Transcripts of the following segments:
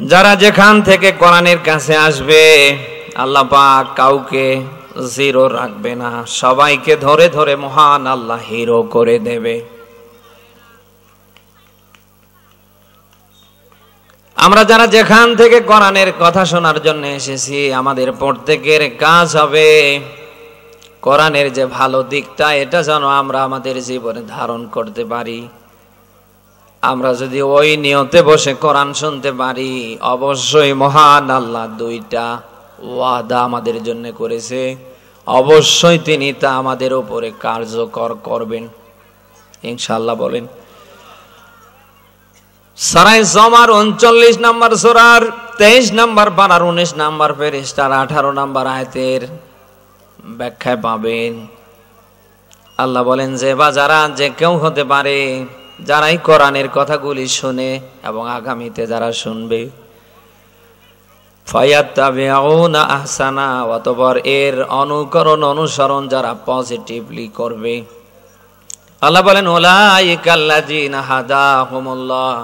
যারা যেখান থেকে কোরআনের কাছে আসবে আল্লাহ পাক কাউকে জিরো রাখবে না, সবাইকে ধরে ধরে মহান আল্লাহ হিরো করে দেবে। আমরা যারা যেখান থেকে কোরআনের কথা শোনার জন্য এসেছি, আমাদের প্রত্যেকের কাজ হবে কোরআনের যে ভালো দিকটা এটা যেন আমরা আমাদের জীবনে ধারণ করতে পারি। আমরা যদি ওই নিয়তে বসে কোরআন শুনতে পারি, অবশ্যই মহান আল্লাহ দুইটা ওয়াদা আমাদের জন্য করেছে, অবশ্যই তিনি তা আমাদের উপরে কার্যকর করবেন ইনশাআল্লাহ। বলেন সূরা জুমার 39 নম্বর সূরার 23 নম্বর পারার 19 নম্বর পৃষ্ঠার 18 নম্বর আয়াতের ব্যাখ্যা পাবেন। আল্লাহ বলেন যে বা যারা যে কেউ হতে পারে যারাই কোরআনের কথাগুলি শুনে এবং আগামীতে যারা শুনবে, ফায়াত্তাবিউনা আহসানা, অতঃপর এর অনুকরণ অনুসরণ যারা পজিটিভলি করবে। আল্লাহ বলেন উলাইকাল্লাযিনা হাদাহুমুল্লাহ,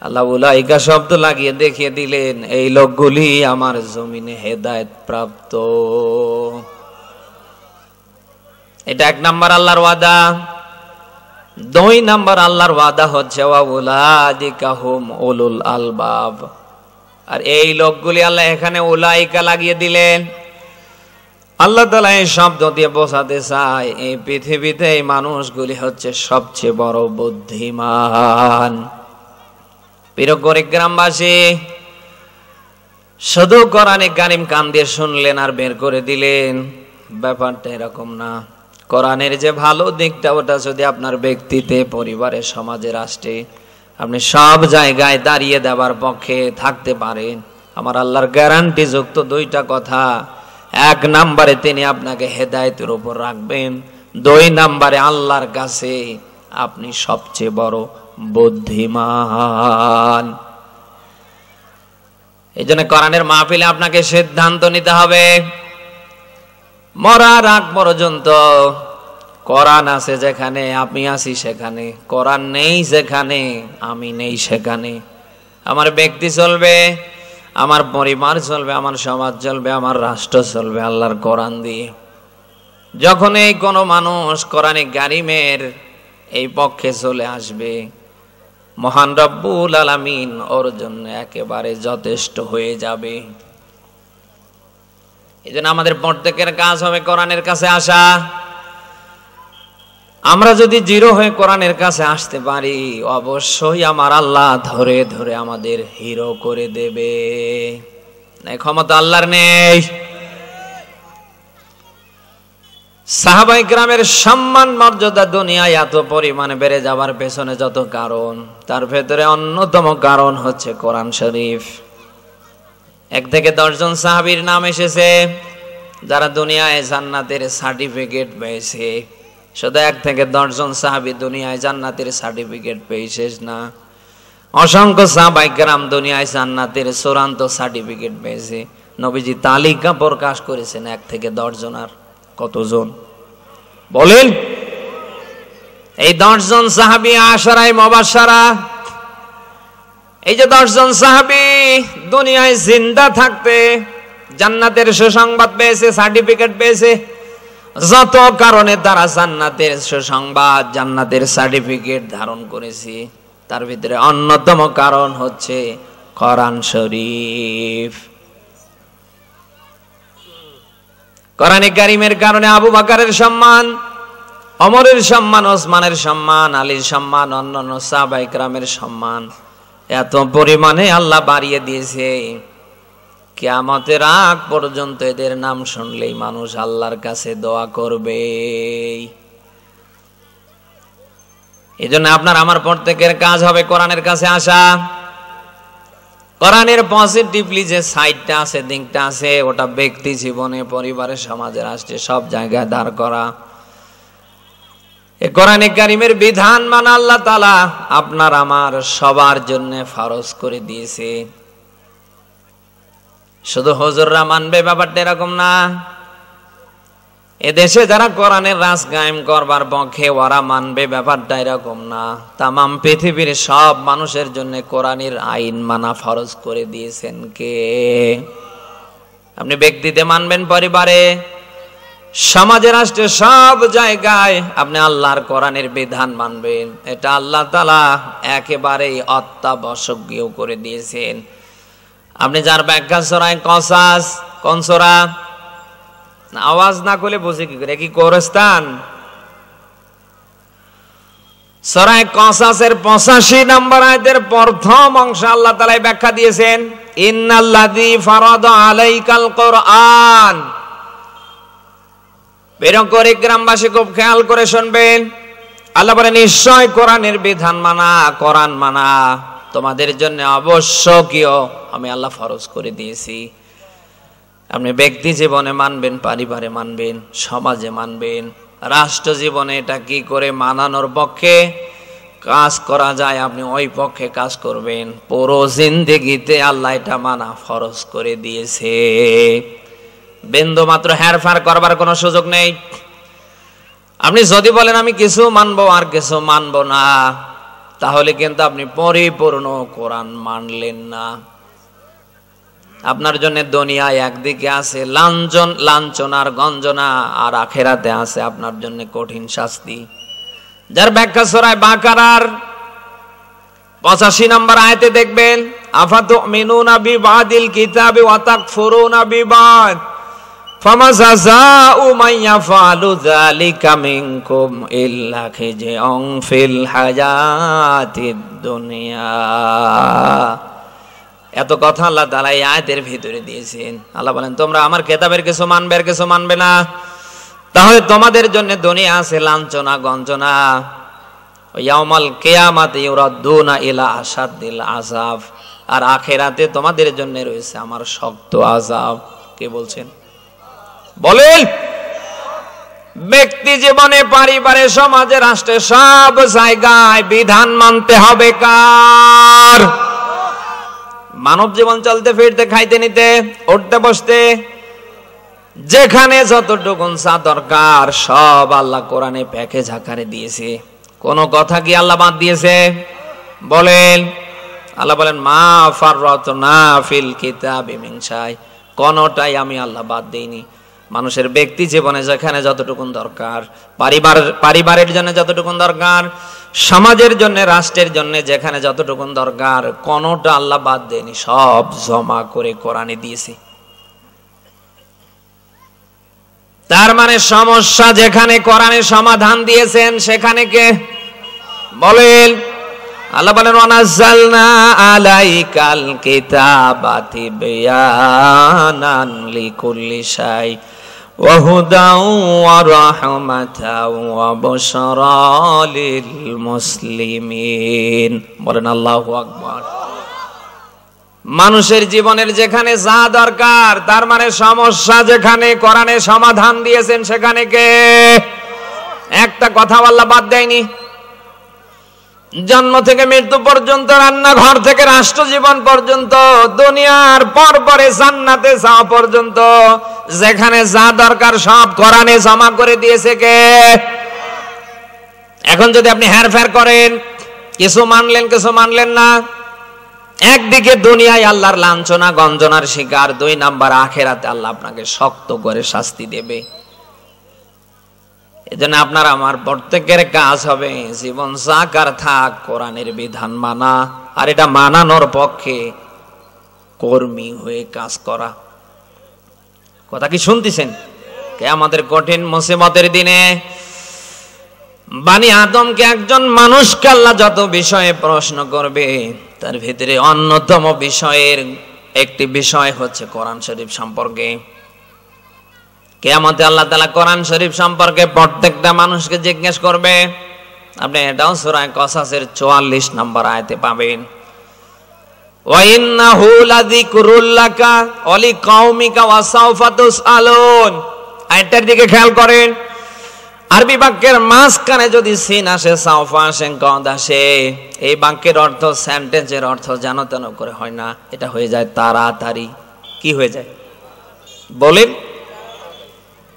আল্লাহ উলাইকা শব্দ লাগিয়ে দেখিয়ে দিলেন এই লোকগুলি আমার জমিনে হেদায়েত প্রাপ্ত। এটা এক নাম্বার আল্লাহর ওয়াদা। 2 নাম্বার আল্লাহর ওয়াদা হচ্ছে ওয়া উলাইকা হুম উলুল আলবাব। আর এই লোকগুলি আল্লাহ এখানে উলাইকা লাগিয়ে দিলেন। আল্লাহ তাআলা এই শব্দ দিয়ে বোঝাতে চায় এই পৃথিবীতে এই মানুষগুলি হচ্ছে সবচেয়ে বড় বুদ্ধিমান। প্রিয় গরিব গ্রামবাসী, শুধু কোরআনে কারিম কান দিয়ে শুনলেন আর বের করে দিলেন, ব্যাপারটা এরকম না। কোরআনের যে ভালো দিকটা ওটা যদি আপনার ব্যক্তিতে, পরিবারে, সমাজে, রাষ্ট্রে আপনি সব জায়গায় দাঁড়িয়ে দেওয়ার পক্ষে থাকতে পারেন, আমার আল্লাহর গ্যারান্টি যুক্ত 2টা কথা। 1 নম্বরে তিনি আপনাকে হেদায়েতের উপর রাখবেন, 2 নম্বরে আল্লাহর কাছে আপনি সবচেয়ে বড় বুদ্ধিমান। এই জন্য কোরআনের মাহফিলে আপনাকে সিদ্ধান্ত নিতে হবে মরার আগ পর্যন্ত কোরআন আছে যেখানে আমি আছি সেখানে, কোরআন নেই যেখানে আমি নেই সেখানে। আমার ব্যক্তি চলবে, আমার পরিবার চলবে, আমার সমাজ চলবে, আমার রাষ্ট্র চলবে আল্লাহর কোরআন দিয়ে। যখন এই কোনো মানুষ কোরআনে কারিমের এই পক্ষে চলে আসবে, মহান রব্বুল আলামিন ওর জন্য একেবারে যথেষ্ট হয়ে যাবে। এই জন্য আমাদের প্রত্যেকের কাজ হবে কোরআনের কাছে আসা। আমরা যদি জিরো হয়ে কোরআনের কাছে আসতে পারি, অবশ্যই আমার আল্লাহ ধরে ধরে আমাদের হিরো করে দেবে। এই ক্ষমতা আল্লাহর নেই। সাহাবায়ে কেরামের সম্মান মর্যাদা দুনিয়ায় এত পরিমাণে বেড়ে যাওয়ার পেছনে যত কারণ, তার ভেতরে অন্যতম কারণ হচ্ছে কোরআন শরীফ। 1 থেকে 10 জন সাহাবীর নাম এসেছে যারা দুনিয়ায় জান্নাতের সার্টিফিকেট পেয়েছে। শুধু 1 থেকে 10 জন সাহাবী দুনিয়ায় জান্নাতের সার্টিফিকেট পেয়ে শেষ না, অসংখ্য সাহাবায়ে কেরাম দুনিয়ায় জান্নাতের চূড়ান্ত সার্টিফিকেট পেয়েছে। নবীজি তালিকা প্রকাশ করেছেন 1 থেকে 10 জনের। কতজন বলেন? এই 10 জন সাহাবী আশারায়ে মুবাশশারা, এই যে 10 জন সাহাবী দুনিয়ায় জিন্দা থাকতে জান্নাতের সুসংবাদ পেয়েছে, সার্টিফিকেট পেয়েছে। যত কারণে তারা জান্নাতের সুসংবাদ, জান্নাতের সার্টিফিকেট ধারণ করেছে, তার ভিতরে অন্যতম কারণ হচ্ছে কোরআন শরীফ। কোরআনে কারিমের কারণে আবু বকরের সম্মান, ওমরের সম্মান, ওসমানের সম্মান, আলীর সম্মান, অন্যান্য সাহাবায়ে কেরামের সম্মান এত পরিমাণে আল্লাহ বাড়িয়ে দিয়েছে, কিয়ামতের আগ পর্যন্ত এদের নাম শুনলেই মানুষ আল্লাহর কাছে দোয়া করবে। এজন্য আপনার আমার প্রত্যেকের কাজ হবে কোরআনের কাছে আসা। কোরআনের পজিটিভলি যে সাইডটা আছে, দিকটা আছে, ওটা ব্যক্তি জীবনে, পরিবারে, সমাজে, রাষ্ট্রে সব জায়গায় দাঁড় করা। এই কোরআনে কারিমের বিধান মানা আল্লাহ তাআলা আপনার আমার সবার জন্য ফরজ করে দিয়েছে। শুধু হুজুররা মানবে ব্যাপারটা এরকম না। এদেশে যারা কোরআনের রাজ কায়েম করবার পক্ষে ওরা মানবে, ব্যাপারটা এরকম না। তামাম পৃথিবীর সব মানুষের জন্য কোরআনের আইন মানা ফরজ করে দিয়েছেন কে? আপনি ব্যক্তিতে মানবেন, পরিবারে, সমাজে, রাষ্ট্রে, সব জায়গায় আপনি আল্লাহর কোরআনের বিধান মানবেন। এটা আল্লাহ তাআলা একেবারেই অত্যাবশ্যকীয় করে দিয়েছেন। আপনি যার ব্যাখ্যা সূরা কসাস, কোন সূরা? আওয়াজ না করলে বুঝি কি করে? কি কোরস্তান? সূরা কসাসের 85 নম্বর আয়াতের প্রথম অংশ আল্লাহ তাআলা ব্যাখ্যা দিয়েছেন, ইন্নাল্লাযী ফারাদা আলাইকাল কোরআন। বেরং করে গ্রামবাসী খুব খেয়াল করে শুনবেন। আল্লাহ বলেন, নিশ্চয় কোরআনের বিধান মানা, কোরআন মানা তোমাদের জন্য আবশ্যকীয়, আমি আল্লাহ ফরজ করে দিয়েছি। আপনি ব্যক্তি জীবনে মানবেন, পরিবারে মানবেন, সমাজে মানবেন, রাষ্ট্র জীবনে এটা কি করে মানানোর পক্ষে কাজ করা যায় আপনি ওই পক্ষে কাজ করবেন। পুরো জিন্দেগিতে আল্লাহ এটা মানা ফরজ করে দিয়েছে। বিন্দু মাত্র হেরফের করবার কোনো সুযোগ নেই। আপনি যদি বলেন আমি কিছু মানবো আর কিছু মানবো না, তাহলে কিন্তু আপনি পরিপূর্ণ কোরআন মানলেন না। আপনার জন্য দুনিয়ায় একদিকে আছে লাঞ্ছনার গঞ্জনা, আর আখেরাতে আছে আপনার জন্য কঠিন শাস্তি। যার ব্যাখ্যা সূরা বাকারার 85 নম্বর আয়াতে দেখবেন, আফাতুমিনুনা বিবাদিল কিতাবি ওয়া তাকফুরুনা বিবাদ ফামা জাযাউ মান ইয়াফআলু যালিকা মিনকুম ইল্লা খিজউন ফিল হায়াতিদ দুনিয়া। এত কথা আল্লাহ তাআলা এই আয়াতের ভিতরে দিয়েছেন। আল্লাহ বলেন, তোমরা আমার কিতাবের কিছু মানবে আর কিছু মানবে না, তাহলে তোমাদের জন্য দুনিয়া আছে লাঞ্ছনা গঞ্জনা, ইয়াউমাল কিয়ামাতি ইউরাদ্দুনা ইলা আশাদ্দিল আযাব, আর আখিরাতে তোমাদের জন্য রয়েছে আমার শক্ত আযাব। কে বলছেন? বলেন। ব্যক্তি জীবনে, পরিবারে, সমাজে, রাষ্ট্রে, সব জায়গায় বিধান মানতে হবে কার? মানব জীবন চলতে ফিরতে, খাইতে নিতে, উঠতে বসতে, যেখানে যতটুকু চা দরকার সব আল্লাহ কোরআনে প্যাকেজ আকারে দিয়েছে। কোন কথা কি আল্লাহ বাদ দিয়েছে? বলেন। আল্লাহ বলেন, মা ফাররাতনা ফিল কিতাবি মিন শাই, কোনটাই আমি আল্লাহ বাদ দেইনি। মানুষের ব্যক্তি জীবনে যেখানে যতটুকু দরকার, পরিবারের জন্য যতটুকু দরকার, সমাজের জন্য, রাষ্ট্রের জন্য যেখানে যতটুকু দরকার, কোনটা আল্লাহ বাদ দেয়নি, সব জমা করে কোরআনে দিয়েছে। তার মানে সমস্যা যেখানে কোরআনে সমাধান দিয়েছেন সেখানে কে? বলেন। আল্লাহ বলেন, ওয়ানাজ্জালনা আলাইকাল কিতাবা তিবয়ানান লিকুল্লি শাই ওয়া হুদাও ওয়া রাহমাতাও ওয়া বুশরা লিল মুসলিমিন। বলেন আল্লাহু আকবার। মানুষের জীবনের যেখানে যা দরকার, তার মানে সমস্যা যেখানে কোরআনে সমাধান দিয়েছেন সেখানে কে? একটা কথা আল্লাহ বাদ দেয়নি। জন্ম থেকে মৃত্যু পর্যন্ত, রান্নাঘর থেকে রাষ্ট্র জীবন পর্যন্ত, দুনিয়ার পরে জান্নাতে যাওয়া পর্যন্ত, যেখানে যা দরকার সব কোরআনে জমা করে দিয়েছে কে? এখন যদি আপনি হেরফের করেন, কিছু মানলেন কিছু মানলেন না, একদিকে দুনিয়ায় আল্লাহর লাঞ্ছনা গঞ্জনার শিকার, 2 নাম্বার আখেরাতে আল্লাহ আপনাকে শক্ত করে শাস্তি দেবে। এজন্য আপনার আমার প্রত্যেকের কাজ হবে জীবন যাকার থাক কোরআনের বিধান মানা, আর এটা মানানোর পক্ষে কর্মী হয়ে কাজ করা। কথা কি শুনতেছেন? কিয়ামতের কঠিন মুসিবতের দিনে বানি আদমকে, একজন মানুষকে আল্লাহ যত বিষয়ে প্রশ্ন করবে, তার ভিতরে অন্যতম বিষয়ের একটি বিষয় হচ্ছে কোরআন শরীফ সম্পর্কে। কিয়ামতে আল্লাহ তাআলা কোরআন শরীফ সম্পর্কে প্রত্যেকটা মানুষকে জিজ্ঞেস করবে। আপনি এটাও সূরা কসাসের 44 নম্বর আয়াতে পাবেন। ওয়া ইন্নাহু লাযিকরুল লাকা ওয়া লিকাউমিকা ওয়া সাওফা তুসআলুন। আয়াতটার দিকে খেয়াল করেন। আরবি বাক্যের মাঝখানে যদি সিন আসে, সাওফা আসে, কদ আসে, এই বাক্যের অর্থ, সেন্টেন্সের অর্থ যেন তেন করে হয় না, এটা হয়ে যায় তাড়াতাড়ি। কি হয়ে যায়? বলেন।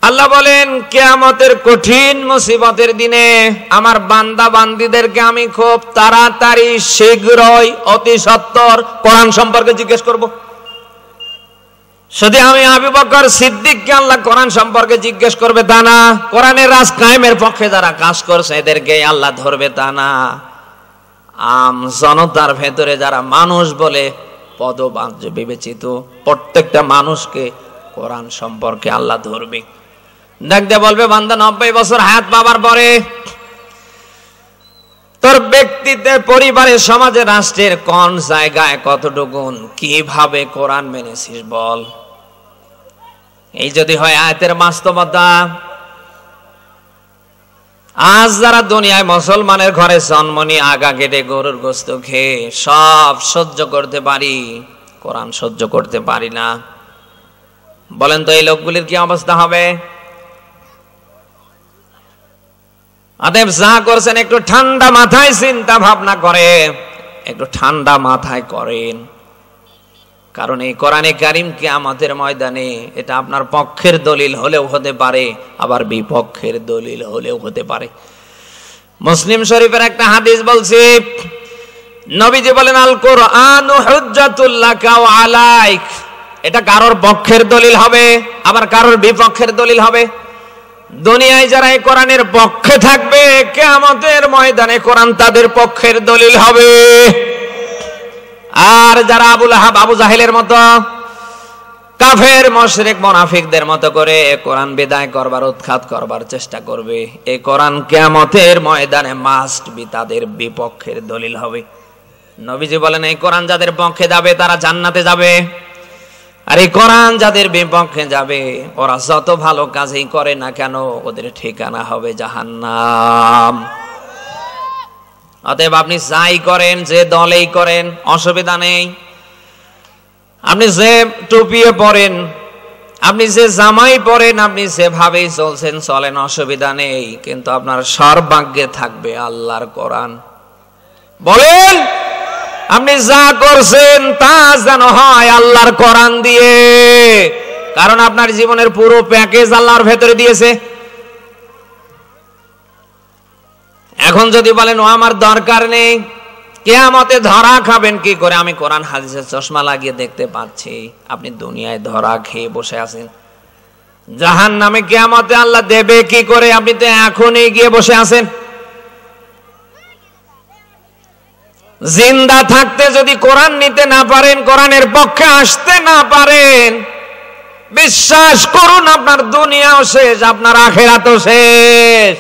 আল্লাহ বলেন কিয়ামতের কঠিন মুসিবতের দিনে আমার বান্দা বান্দীদেরকে আমি খুব তাড়াতাড়ি শীঘ্রই অতি সত্বর কোরআন সম্পর্কে জিজ্ঞেস করব। শুধু আমি আবু বকর সিদ্দিককে আল্লাহ কোরআন সম্পর্কে জিজ্ঞেস করবে তা না, কোরআনের রাজ কায়েমের পক্ষে যারা কাজ করছে এদেরকে আল্লাহ ধরবে তা না, আম জনতার ভেতরে যারা মানুষ বলে পদবাচ্য বিবেচিত প্রত্যেকটা মানুষকে কোরআন সম্পর্কে আল্লাহ ধরবে। ডাক দিয়ে বলবে বান্দা 90 বছর হায়াত পাবার পরে তোর ব্যক্তিতে, পরিবারে, সমাজে, রাষ্ট্রের কোন জায়গায় কতটুকু কিভাবে কোরআন মেনেছিস বল। এই যদি হয় আয়াতের বাস্তবতা, আজ যারা দুনিয়ায় মুসলমানের ঘরে জন্ম নিয়ে আগা কেটে গরুর গোস্ত খেয়ে সব সহ্য করতে পারি, কোরআন সহ্য করতে পারি না, বলেন তো এই লোকগুলির কি অবস্থা হবে? অতএব যা করছেন একটু ঠান্ডা মাথায় চিন্তা ভাবনা করে, একটু ঠান্ডা মাথায় করেন, কারণ এই কোরআনে কারীম কিয়ামতের ময়দানে এটা আপনার পক্ষের দলিল হলেও হতে পারে, আবার বিপক্ষের দলিল হলেও হতে পারে। মুসলিম শরীফের একটা হাদিস বলছি, নবীজি বলেন আল কোরআনু হুজ্জাতুল লাকা ওয়া আলাইক, এটা কারোর পক্ষের দলিল হবে আবার কারোর বিপক্ষের দলিল হবে। দুনিয়ায় যারা এই কোরআনের পক্ষে থাকবে কিয়ামতের ময়দানে কোরআন তাদের পক্ষের দলিল হবে, আর যারা আবু লাহাব আবু জাহেলের মতো কাফের মুশরিক মুনাফিকদের মতো করে কোরআন বিদায় করবার উৎখাত করবার চেষ্টা করবে, এই কোরআন কিয়ামতের ময়দানে মাস্ট বি তাদের বিপক্ষের দলিল হবে। নবীজি বলেন এই কোরআন যাদের পক্ষে যাবে তারা জান্নাতে যাবে, আর এই কোরআন যাদের বিপক্ষে যাবে ওরা যত ভালো কাজই করে না কেন ওদের ঠিকানা হবে জাহান্নাম। অতএব আপনি যাই করেন, যে দলেই করেন অসুবিধা নেই, আপনি যে টুপিয়ে পরেন, আপনি যে জামাই পরেন, আপনি যেভাবেই চলছেন চলেন অসুবিধা নেই, কিন্তু আপনার সর্বাগ্যে থাকবে আল্লাহর কোরআন। বলেন আপনি যা করছেন তা যেন হয় আল্লাহর কোরআন দিয়ে, কারণ আপনার জীবনের পুরো প্যাকেজ আল্লাহর ভেতরে দিয়েছে। এখন যদি বলেন ও আমার দরকার নেই, কিয়ামতে ধরা খাবেন কি করে? আমি কোরআন হাদিসের চশমা লাগিয়ে দেখতে পাচ্ছি আপনি দুনিয়ায় ধরা খেয়ে বসে আছেন, জাহান্নামে কিয়ামতে আল্লাহ দেবে কি করে? আপনি তো এখনই গিয়ে বসে আছেন। জিন্দা থাকতে যদি কোরআন নিতে না পারেন, কোরআনের পক্ষে আসতে না পারেন, বিশ্বাস করুন আপনার দুনিয়াও শেষ, আপনার আখিরাতও শেষ।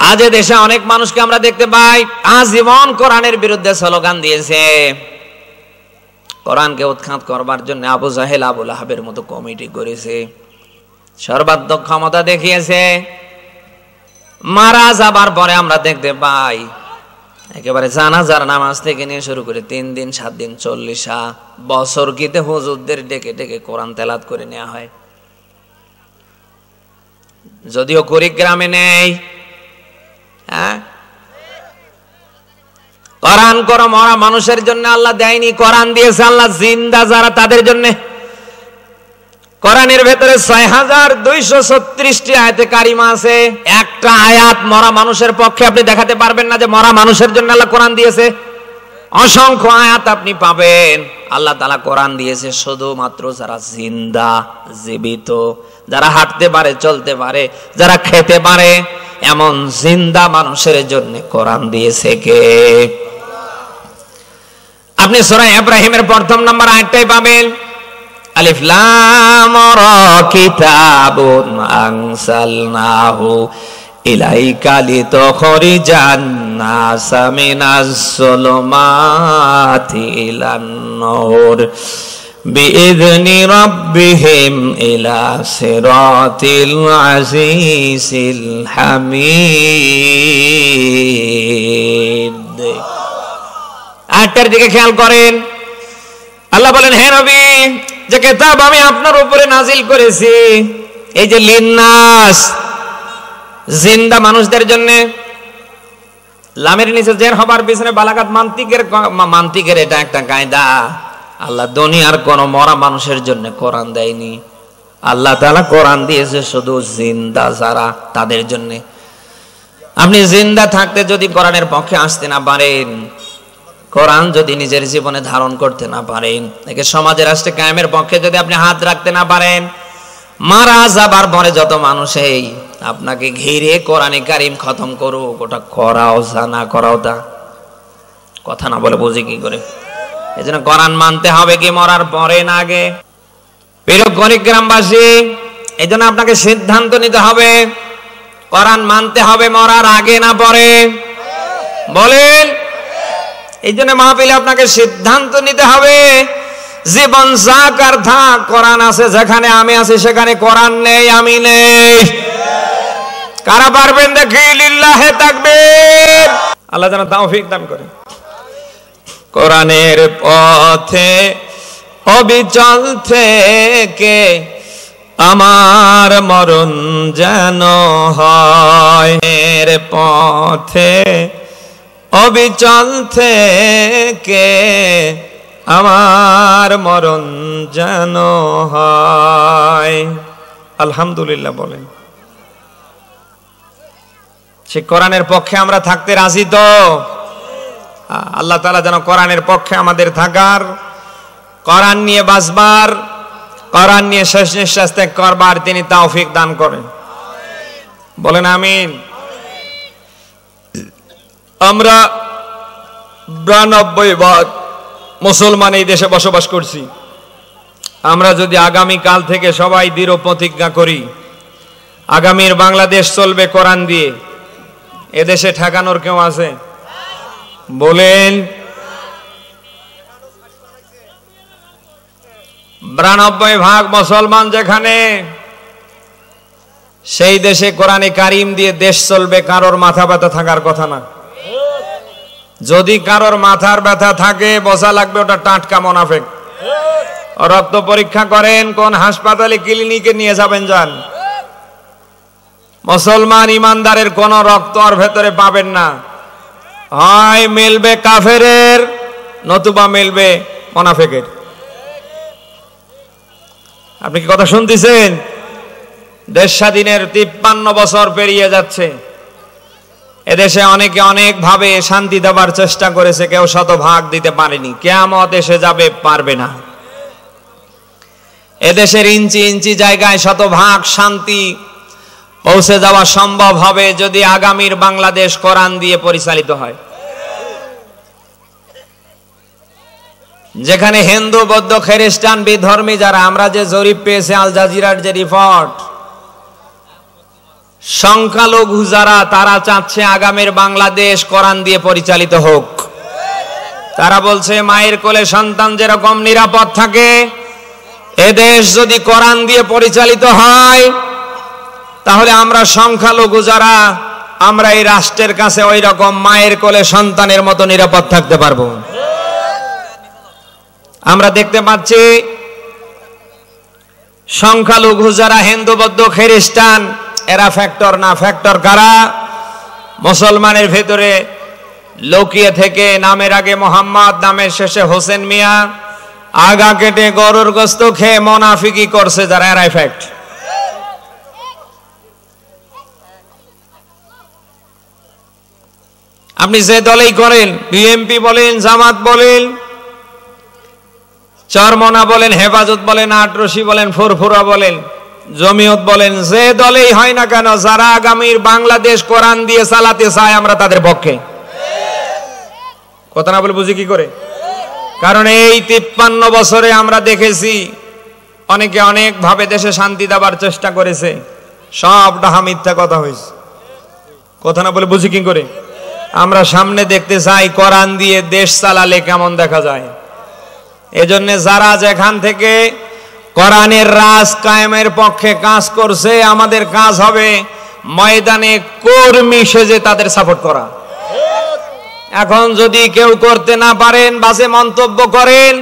আজ দেশে অনেক মানুষকে আমরা দেখতে পাই আজীবন কোরআনের বিরুদ্ধে স্লোগান দিয়েছে, কোরআনকে উৎখাত করবার জন্য আবু জাহেল আবু লাহাবের মতো কমিটি করেছে, সর্বাত্মক ক্ষমতা দেখিয়েছে। মারা যাবার পরে আমরা দেখতে পাই একেবারে জানাজার নামাজ থেকে নিয়ে শুরু করে 3 দিন 7 দিন 40 বছর কিতে হুজুরদের ডেকে ডেকে কোরআন তেলাওয়াত করে নেওয়া হয়। যদিও কুড়িগ্রামে নেই, হ্যাঁ, কোরআন করো মরা মানুষের জন্য আল্লাহ দেয়নি, কোরআন দিয়েছে আল্লাহ জিন্দা যারা তাদের জন্য। কোরআনের ভেতরে 6236টি আয়াতে কারিমা আছে, একটা আয়াত মরা মানুষের পক্ষে আপনি দেখাতে পারবেন না যে মরা মানুষের জন্য আল্লাহ কোরআন দিয়েছে। অসংখ্য আয়াত আপনি পাবেন আল্লাহ তাআলা কোরআন দিয়েছে শুধুমাত্র যারা জিন্দা, জীবিত, যারা হাঁটতে পারে, চলতে পারে, যারা খেতে পারে, এমন জিন্দা মানুষের জন্য কোরআন দিয়েছে কে? আপনি সূরা ইব্রাহিমের 1 নম্বর আয়াতটাই পাবেন, আলিফ লাম রা কিতাবুন আনসালনাহু ইলাইকা লিতুখরিজান নাসা মিনাজ যুলুমাতি ইলান নূর বিইذনি রাব্বিহিম ইলা সিরাতিল আজিজিল হামিদ। আয়াতটার দিকে খেয়াল করেন, আল্লাহ বলেন হে নবী, যে কিতাব আমি আপনার উপরে নাজিল করেছি এই যে লিন্নাস, জিন্দা মানুষদের জন্য। লামের নিচে জের হবার পিছনে বালাগাত মান্তিকের এটা একটা কায়দা। আল্লাহ দুনিয়ার কোন মরা মানুষের জন্য কোরআন দেয়নি। আল্লাহ তাআলা কোরআন দিয়েছে শুধু জিন্দা যারা তাদের জন্য। আপনি জিন্দা থাকতে যদি কোরআনের পক্ষে আসতে না পারেন, কোরআন যদি নিজের জীবনে ধারণ করতে না পারেন, একে সমাজে রাষ্ট্রে কায়েমের পক্ষে যদি আপনি হাত রাখতে না পারেন, মারা যাবার পরে যত মানুষ এই আপনাকে ঘিরে কোরআনে কারিম খতম করুক, ওটা করাও যা না করাও তা, কথা না বলে বুঝি কি করে? এই জন্য কোরআন মানতে হবে কি মরার পরে না আগে? প্রিয় গণিক গ্রামবাসী, এই জন্য আপনাকে সিদ্ধান্ত নিতে হবে কোরআন মানতে হবে মরার আগে না পরে? বলেন। এই জন্য মাহফিলে আপনাকে সিদ্ধান্ত নিতে হবে জীবন যাক আর থাক, কোরআন আছে যেখানে আমি আছি সেখানে কোরআন নেই আমি নেই। কারা পারবেন দেখি? লিল্লাহে তাকবীর। আল্লাহ যেন তৌফিক দান করে। কোরআনের পথে অবিচল থেকে আমার মরণ যেন হয়, এর পথে অবিচল থেকে আমার মরণ যেন হয়। আলহামদুলিল্লাহ বলেন। সে কোরআনের পক্ষে আমরা থাকতে রাজি তো? আল্লাহ তাআলা যেন কোরআনের পক্ষে আমাদের থাকার, কোরআন নিয়ে বাঁচবার, কোরআন নিয়ে শেষ নিঃশ্বাস ত্যাগ করবার তিনি তৌফিক দান করেন। বলেন আমিন। আমরা 92% মুসলমান এই দেশে বসবাস করছি। আমরা যদি আগামী কাল থেকে সবাই দৃঢ় প্রতিজ্ঞা করি আগামীর বাংলাদেশ চলবে কোরআন দিয়ে, এদেশে ঠেকানোর কেউ আছে? বলেন। 92% মুসলমান যেখানে, সেই দেশে কোরআনে কারিম দিয়ে দেশ চলবে, কারোর মাথা ব্যথা থাকার কথা না। যদি কারোর মাথার ব্যথা থাকে বোঝা লাগবে ওটা টাটকা মুনাফিক। রক্ত পরীক্ষা করেন, কোন হাসপাতালে ক্লিনিকে নিয়ে যাবেন যান, মুসলমান ইমানদারের কোন রক্ত আর ভেতরে পাবেন না। হয় মিলবে কাফেরের, নতুবা মিলবে মুনাফিকের। আপনি কি কথা শুনতেছেন? দেশ স্বাধীনের 53 বছর পেরিয়ে যাচ্ছে। এদেশে অনেকে অনেক ভাবে শান্তি দেওয়ার চেষ্টা করেছে, কেউ শতভাগ দিতে পারেনি। কিয়ামত এসে যাবে, পারবে না। এদেশের ইঞ্চি ইঞ্চি জায়গায় শতভাগ শান্তি পৌঁছে যাওয়া সম্ভব হবে যদি আগামীর বাংলাদেশ কোরআন দিয়ে পরিচালিত হয়। যেখানে হিন্দু, বৌদ্ধ, খ্রিস্টান, বিধর্মী যারা, আমরা যে জরিপ পেয়েছে আল জাজিরার যে রিপোর্ট, সংখ্যালঘু যারা, তারা চাচ্ছে আগামীর বাংলাদেশ কোরআন দিয়ে পরিচালিত হোক। তারা বলছে মায়ের কোলে সন্তান যেরকম নিরাপদ থাকে, এদেশ যদি কোরআন দিয়ে পরিচালিত হয় তাহলে আমরা সংখ্যালঘু যারা, আমরা এই রাষ্ট্রের কাছে ওই রকম মায়ের কোলে সন্তানের মতো নিরাপদ থাকতে পারবো। আমরা দেখতে পাচ্ছি সংখ্যালঘু যারা হিন্দু, বৌদ্ধ, খ্রিস্টান, এরা ফ্যাক্টর না। ফ্যাক্টর কারা? মুসলমানের ভেতরে লুকিয়ে থেকে নামের আগে মোহাম্মদ, নামের শেষে হোসেন মিয়া, আগা কেটে গরুর গোস্ত খেয়ে মুনাফিকি করছে যারা, এরাই ফ্যাক্ট। আপনি যে দলেই করেন, বিএনপি বলেন, জামাত বলেন, চরমনা বলেন, হেফাজত বলেন, আটরশি বলেন, ফুরফুরা বলেন, জমিয়ত বলেন, যে দলেই হয় না কেন, যারা আগামীর বাংলাদেশ কোরআন দিয়ে চালাতে চায় আমরা তাদের পক্ষে। কথা না বলে বুঝি কি করে? কারণ এই 53 বছরে আমরা দেখেছি অনেকে অনেক ভাবে দেশে শান্তি দেওয়ার চেষ্টা করেছে, সব ডাহা মিথ্যা কথা হয়েছে। কথা না বলে বুঝি কি করে? আমরা সামনে দেখতে চাই কোরআন দিয়ে দেশ চালালে কেমন দেখা যায়। এজন্য যারা যেখান থেকে কোরআনের রাজ কায়েমের পক্ষে কাজ করছে, আমাদের কাজ হবে ময়দানে কর্মী সেজে তাদের সাপোর্ট করা। এখন যদি কেউ করতে না পারেন, বাজে মন্তব্য করেন,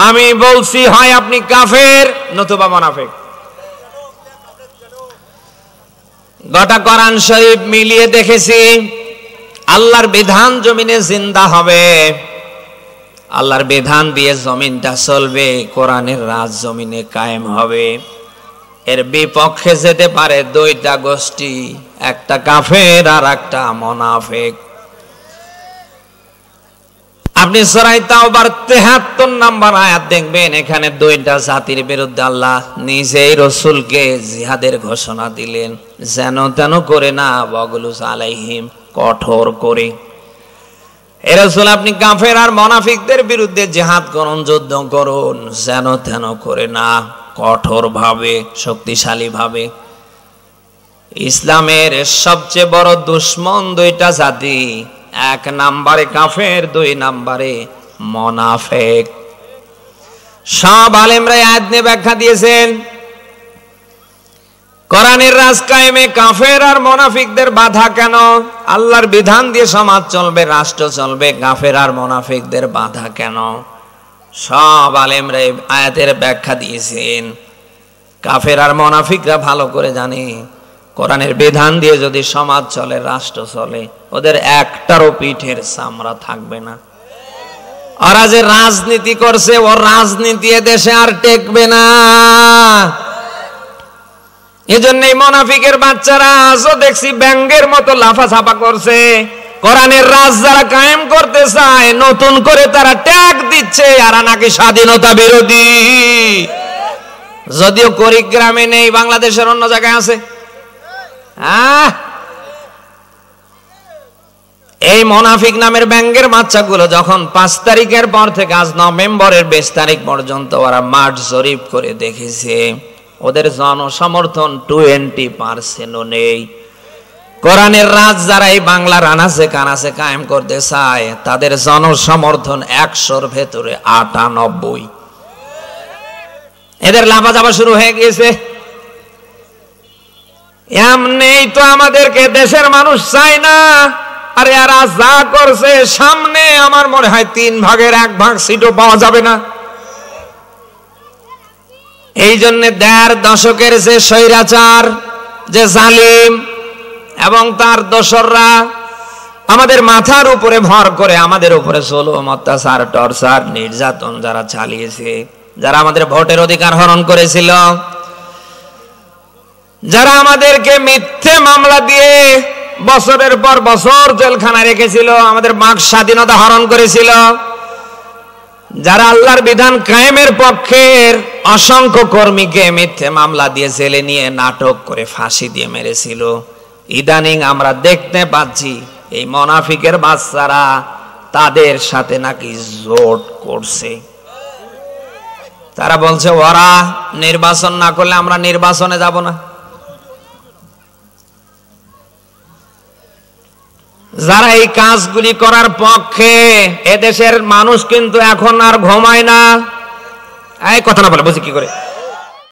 আমি বলছি হয় আপনি কাফের নতুবা মুনাফিক। গোটা কোরআন শরীফ মিলিয়ে দেখেছি আল্লাহর বিধান জমিনে জিন্দা হবে, আল্লাহর বিধান দিয়ে জমিনটা চলবে, কোরআনের রাজ জমিনে কায়েম হবে। এর বিপক্ষে যেতে পারে দুইটা গোষ্ঠী, একটা কাফের আর একটা মুনাফিক। আপনি সূরা তাওবার 73 নম্বর আয়াত দেখবেন, এখানে দুইটা জাতির বিরুদ্ধে আল্লাহ নিজেই রাসূলকে জিহাদের ঘোষণা দিলেন, যেন তেন করে না, ওয়াগলুজ আলাইহিম, কঠোর করে। এ রাসূল আপনি কাফের আর মুনাফিকদের বিরুদ্ধে জিহাদ করুন, যুদ্ধ করুন, যেন তেন করে না, কঠোর ভাবে, শক্তিশালী ভাবে। ইসলামের সবচেয়ে বড় দুশমন দুইটা জাতি, এক নম্বরে কাফের, দুই নম্বরে মুনাফিক। সব আলেমরা আয়াত নিয়ে ব্যাখ্যা দিয়েছেন। কোরআনের রাজ কায়েমে কাফের আর মুনাফিকদের বাধা কেন? আল্লাহর বিধান দিয়ে সমাজ চলবে, রাষ্ট্র চলবে, কাফের আর মুনাফিকদের বাধা কেন? সব আলেমরা আয়াতের ব্যাখ্যা দিয়েছেন। কাফের আর মুনাফিকরা ভালো করে জানে, কোরআনের বিধান দিয়ে যদি সমাজ চলে, রাষ্ট্র চলে, ওদের একটারও পিঠের চামড়া থাকবে না। ওরা যে রাজনীতি করছে, ওর রাজনীতি দেশে আর টেকবে না। এজন্যই মুনাফিকের বাচ্চারা আজও দেখছি ব্যাঙের মতো লাফাছাপা করছে। কোরআনের রাজ যারা কায়েম করতে চায়, নতুন করে তারা ট্যাগ দিচ্ছে, আর নাকি স্বাধীনতা বিরোধী। যদিও কুড়িগ্রামে নেই, বাংলাদেশের অন্য জায়গায় আছে। এই মুনাফিক নামের ব্যাঙের বাচ্চাগুলো যখন 5 তারিখের পর থেকে আজ নভেম্বরের 20 তারিখ পর্যন্ত ওরা মাঠ জরিপ করে দেখেছে, ওদের জনসমর্থন 20% নেই। কোরআনের রাজ যারা এই বাংলার আনাচে কানাচে কায়েম করতে চায়, তাদের জনসমর্থন 100-র ভেতরে 98। এদের লাফাঝাপা শুরু হয়ে গিয়েছে। এমনিই তো আমাদেরকে দেশের মানুষ চায় না, আর এরা যা করছে, সামনে আমার মনে হয় 3 ভাগের 1 ভাগ সিটও পাওয়া যাবে না। এই জন্য 1.5 দশকের যে স্বৈরাচার, যে জালিম এবং তার দোসররা আমাদের মাথার উপরে ভর করে আমাদের উপরে জুলুম, অত্যাচার, টর্চার, নির্যাতন যারা চালিয়েছে, যারা আমাদের ভোটের অধিকার হরণ করেছিল, যারা আমাদেরকে মিথ্যে মামলা দিয়ে বছরের পর বছর জেলখানায় রেখেছিল, আমাদের বাক স্বাধীনতা হরণ করেছিল, যারা আল্লাহর বিধান কায়েমের পক্ষের অসংখ্য কর্মীকে মিথ্যে মামলা দিয়ে জেলে নিয়ে নাটক করে ফাঁসি দিয়ে মেরেছিল, ইদানিং আমরা দেখতে পাচ্ছি এই মুনাফিকের বাচ্চারা তাদের সাথে নাকি জোট করছে। তারা বলছে ওরা নির্বাচন না করলে আমরা নির্বাচনে যাব না। যারা এই কাজগুলি করার পক্ষে, এদেশের মানুষ কিন্তু এখন আর ঘুমায় না। এই কথা না বলে বুঝি কি করে?